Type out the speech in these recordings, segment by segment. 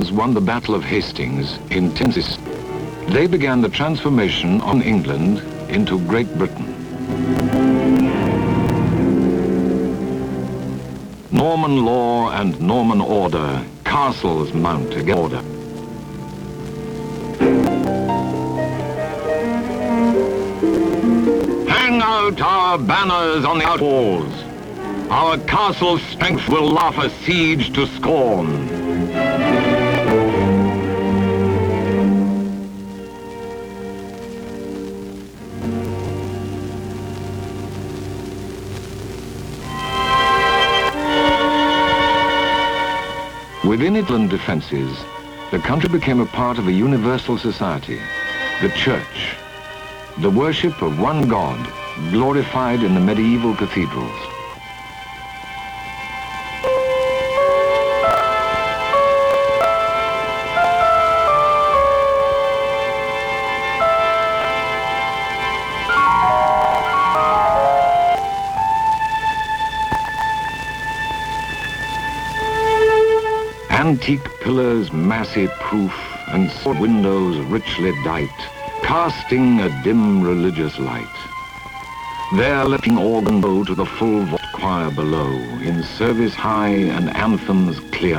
Indians won the Battle of Hastings in 1060. They began the transformation of England into Great Britain. Norman law and Norman order, castles mount against order. Hang out our banners on the outwalls. Our castle's strength will laugh a siege to scorn. Within its inland defenses, the country became a part of a universal society, the Church, the worship of one God, glorified in the medieval cathedrals. Antique pillars, massy proof, and windows richly dight, casting a dim religious light. There letting organ bow to the full voiced choir below, in service high and anthems clear,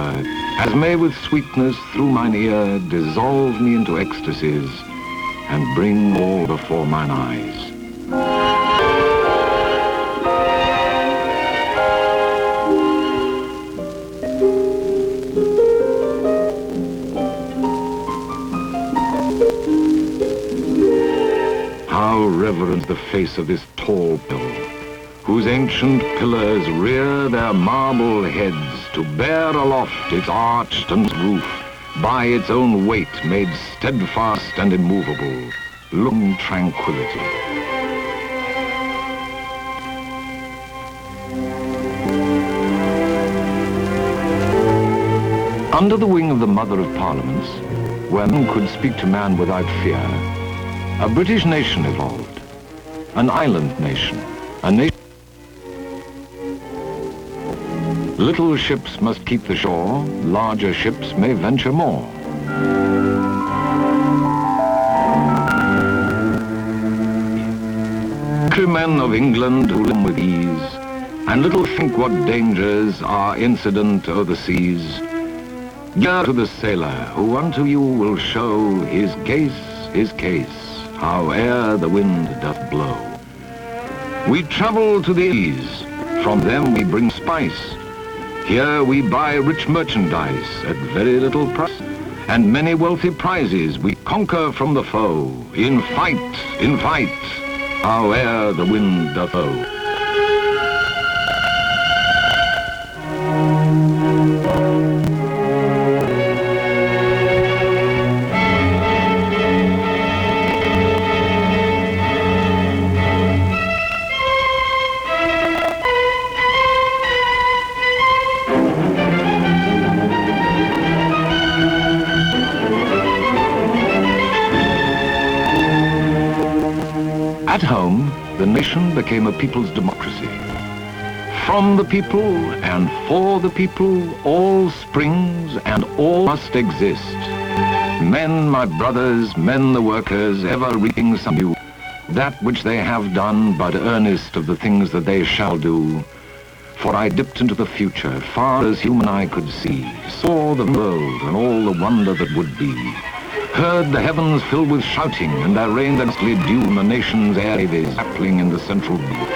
as may with sweetness through mine ear dissolve me into ecstasies, and bring all before mine eyes. How reverent the face of this tall pill, whose ancient pillars rear their marble heads to bear aloft its arched and roof, by its own weight made steadfast and immovable, looking tranquility. Under the wing of the Mother of Parliaments, where man could speak to man without fear, a British nation evolved, an island nation, a nation. Little ships must keep the shore, larger ships may venture more. Countrymen of England who live with ease, and little think what dangers are incident o'er the seas. Dear to the sailor, who unto you will show his case, howe'er the wind doth blow. We travel to the Ease, from them we bring spice. Here we buy rich merchandise at very little price, and many wealthy prizes we conquer from the foe, in fight, howe'er the wind doth blow. At home, the nation became a people's democracy. From the people and for the people, all springs and all must exist. Men, my brothers, men the workers, ever reaping some new, that which they have done, but earnest of the things that they shall do. For I dipped into the future, far as human eye could see, saw the world and all the wonder that would be. Heard the heavens filled with shouting, and there rained the ghostly dew on the nation's air waves, appling in the central blue.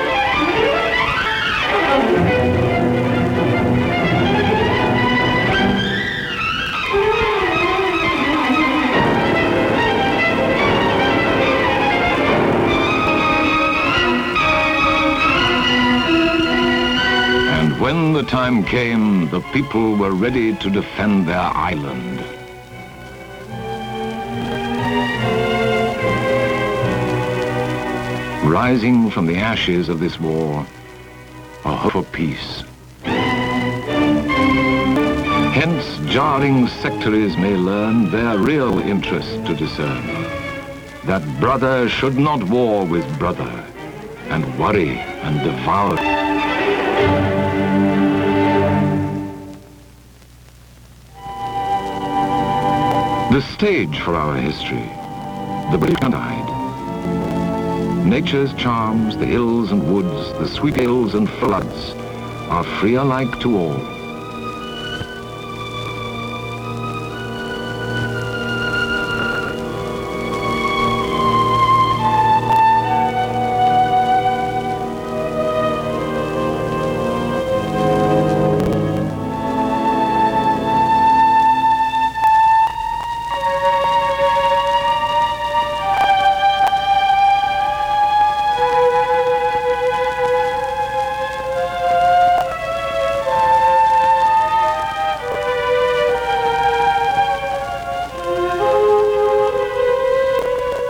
And when the time came, the people were ready to defend their island. Rising from the ashes of this war, a hope for peace. Hence, jarring sectaries may learn their real interest to discern, that brother should not war with brother, and worry and devour. The stage for our history, the British Guide. Nature's charms, the hills and woods, the sweet hills and floods, are free alike to all.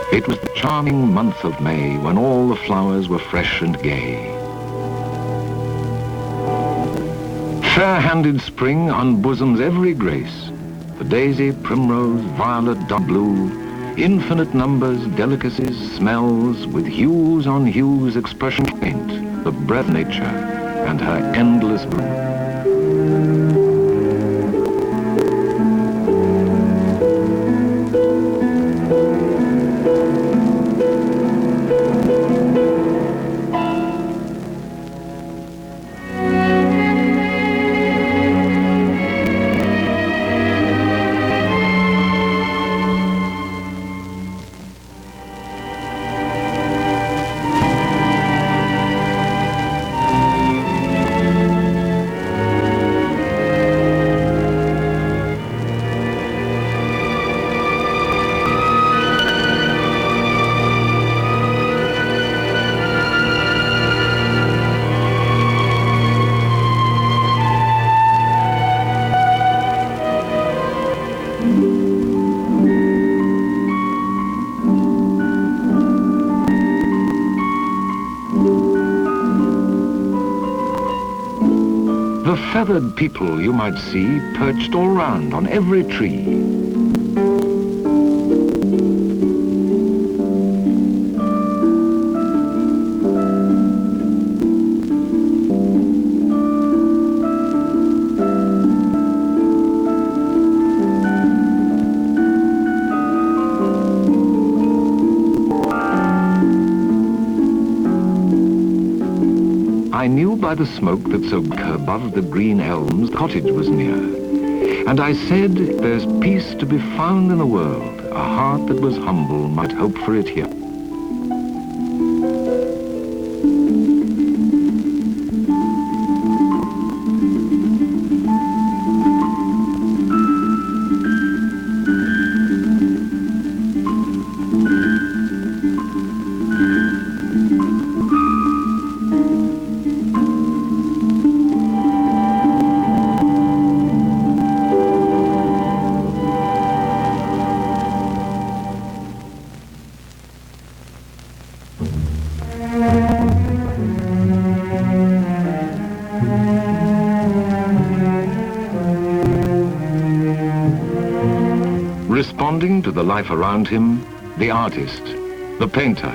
It was the charming month of May when all the flowers were fresh and gay. Fair-handed spring unbosoms every grace. The daisy, primrose, violet, dark blue, infinite numbers, delicacies, smells, with hues on hues expression paint, the breath of nature and her endless bloom. The feathered people you might see perched all round on every tree. I knew by the smoke that so above the green elms the cottage was near. And I said, there's peace to be found in the world. A heart that was humble might hope for it here. Responding to the life around him, the artist, the painter.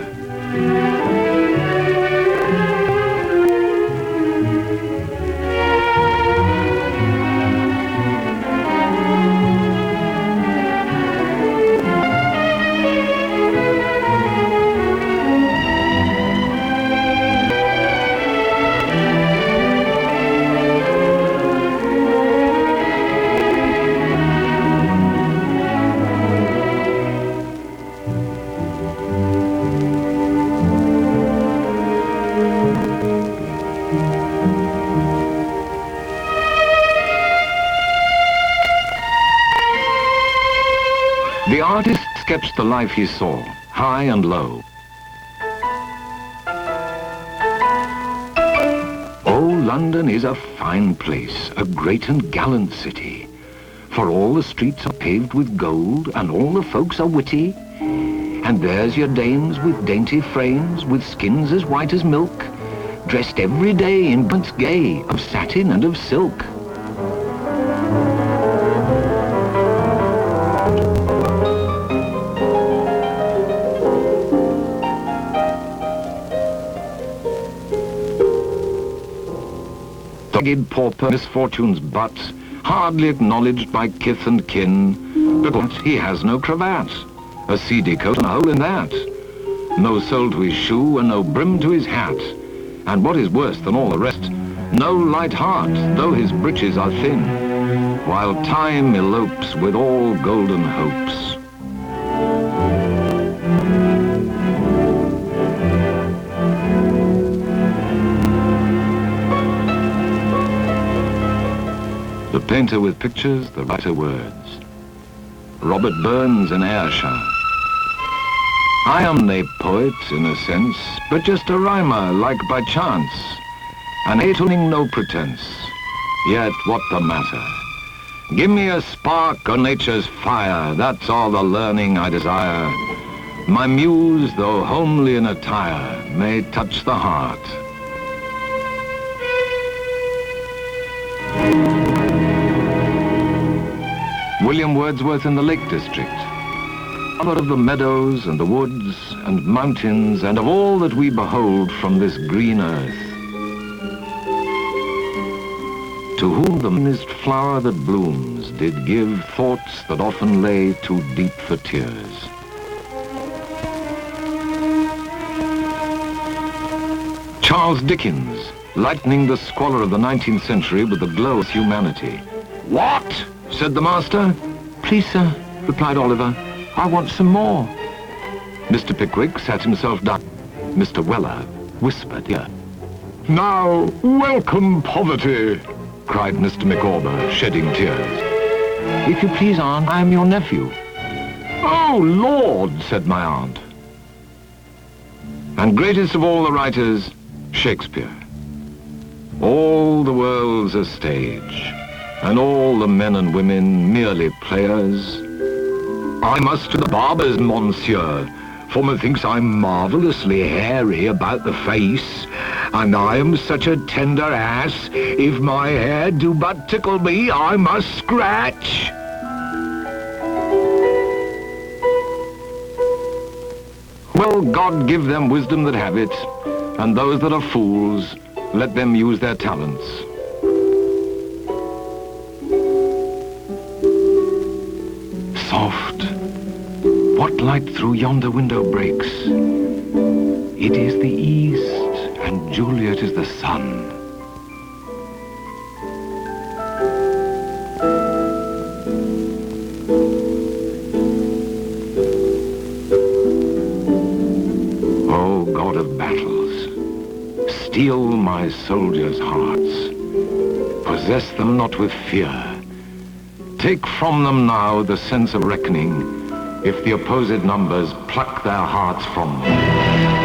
The artist sketched the life he saw, high and low. Oh, London is a fine place, a great and gallant city. For all the streets are paved with gold, and all the folks are witty. And there's your dames with dainty frames, with skins as white as milk, dressed every day in garments gay, of satin and of silk. Ragged pauper misfortune's butt, hardly acknowledged by kith and kin, Because he has no cravat, a seedy coat and a hole in that, no sole to his shoe and no brim to his hat, and what is worse than all the rest, no light heart, though his breeches are thin, while time elopes with all golden hopes. The painter with pictures, the writer words. Robert Burns in Ayrshire. I am nae poet in a sense, but just a rhymer like by chance, and atoning no pretense. Yet what the matter? Give me a spark o' nature's fire, that's all the learning I desire. My muse, though homely in attire, may touch the heart. William Wordsworth in the Lake District. Lover of the meadows and the woods and mountains and of all that we behold from this green earth. To whom the meanest flower that blooms did give thoughts that often lay too deep for tears. Charles Dickens, lightening the squalor of the 19th century with the glow of humanity. What? Said the master. Please, sir, replied Oliver, I want some more. Mr. Pickwick sat himself down. Mr. Weller whispered here. Now, welcome poverty, cried Mr. Micawber, shedding tears. If you please, Aunt, I am your nephew. Oh, Lord, said my aunt. And greatest of all the writers, Shakespeare. All the world's a stage, and all the men and women merely players. I must to the barber's, monsieur, for methinks I'm marvellously hairy about the face, and I am such a tender ass, if my hair do but tickle me, I must scratch. Well, God give them wisdom that have it, and those that are fools, let them use their talents. Soft, what light through yonder window breaks? It is the east, and Juliet is the sun. O God of battles, steel my soldiers' hearts. Possess them not with fear. Take from them now the sense of reckoning, if the opposed numbers pluck their hearts from them.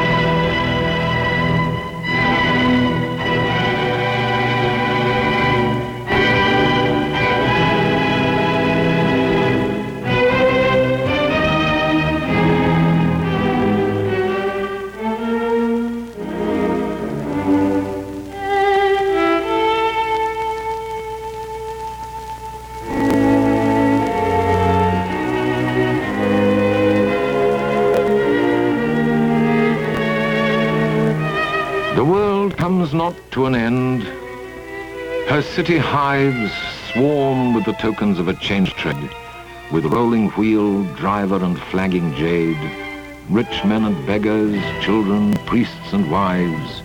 The world comes not to an end. Her city hives swarm with the tokens of a changed tread, with rolling wheel, driver and flagging jade, rich men and beggars, children, priests and wives.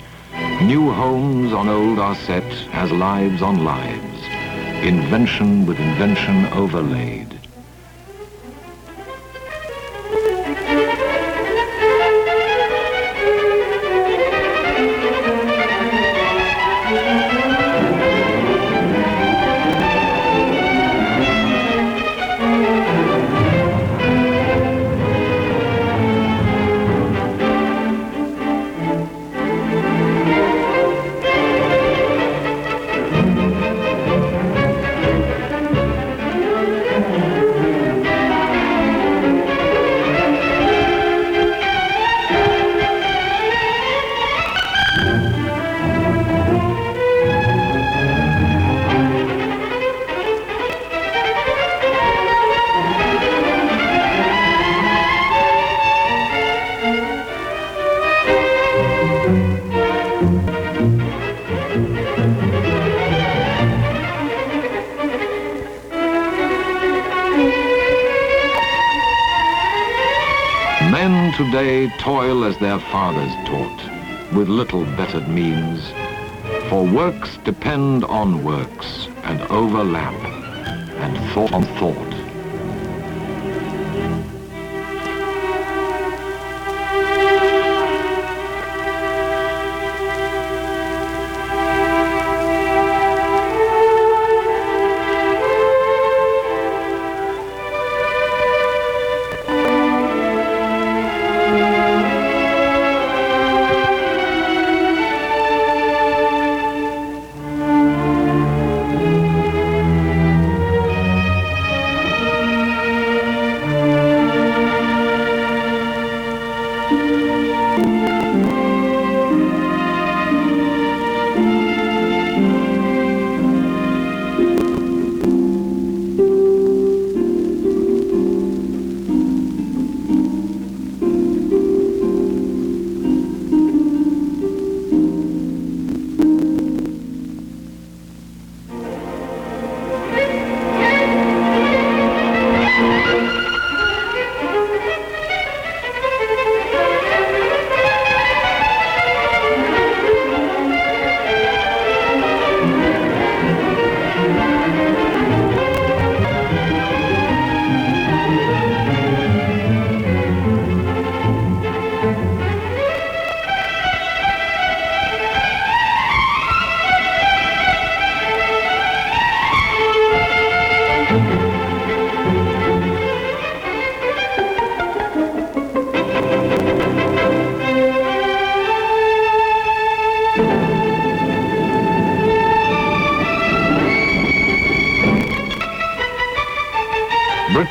New homes on old are set as lives on lives, invention with invention overlaid. today toil as their fathers taught, with little bettered means, for works depend on works, and overlap, and thought on thought.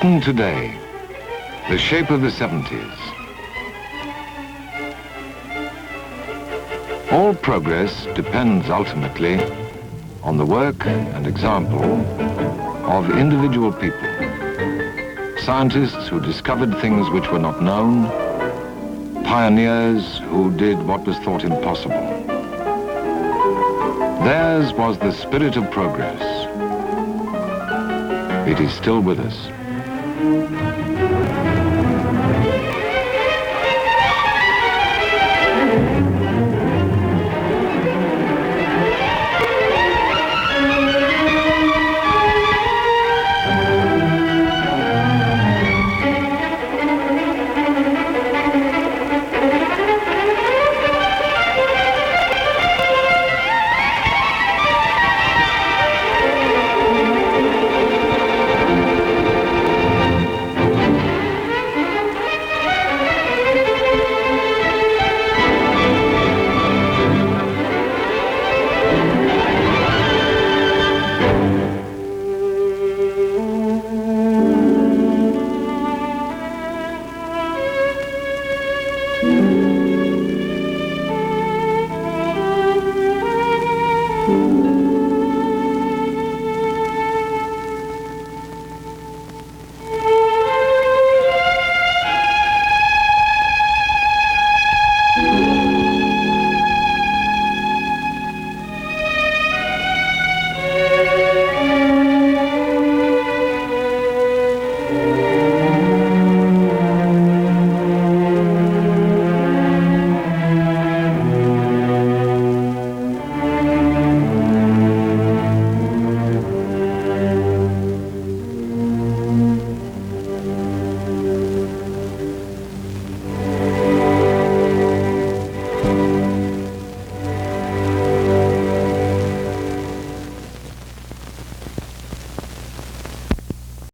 Britain today, the shape of the 70s. All progress depends ultimately on the work and example of individual people. Scientists who discovered things which were not known, pioneers who did what was thought impossible. Theirs was the spirit of progress. It is still with us.